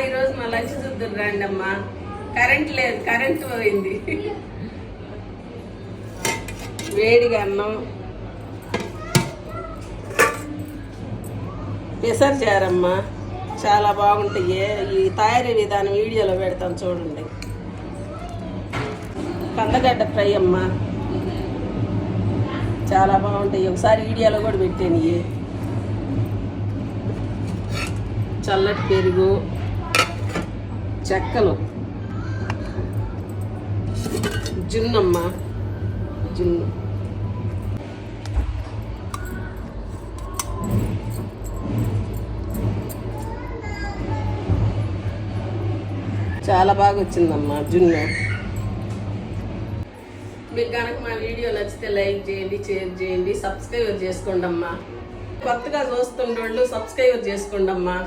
ఈరోజు మా లంచ్ చూద్దురు రండి అమ్మా. కరెంట్ లేదు, కరెంట్ పోయింది. వేడిగా అన్నం, పెసరు చారమ్మా, చాలా బాగుంటాయి. ఈ తయారీ విధానం వీడియోలో పెడతాను చూడండి. కందగడ్డ ఫ్రై అమ్మా, చాలా బాగుంటాయి. ఒకసారి వీడియోలో కూడా పెట్టాను. చల్లటి పెరుగు, చెక్కలు, జున్నమ్మా, జున్ను. చాలా బాగా వచ్చిందమ్మా జున్ను. మీకు కనుక మా వీడియో నచ్చితే లైక్ చేయండి, షేర్ చేయండి, సబ్స్క్రైబ్ చేసుకోండి అమ్మా. కొత్తగా చూస్తుండోళ్ళు సబ్స్క్రైబ్ చేసుకోండి అమ్మా.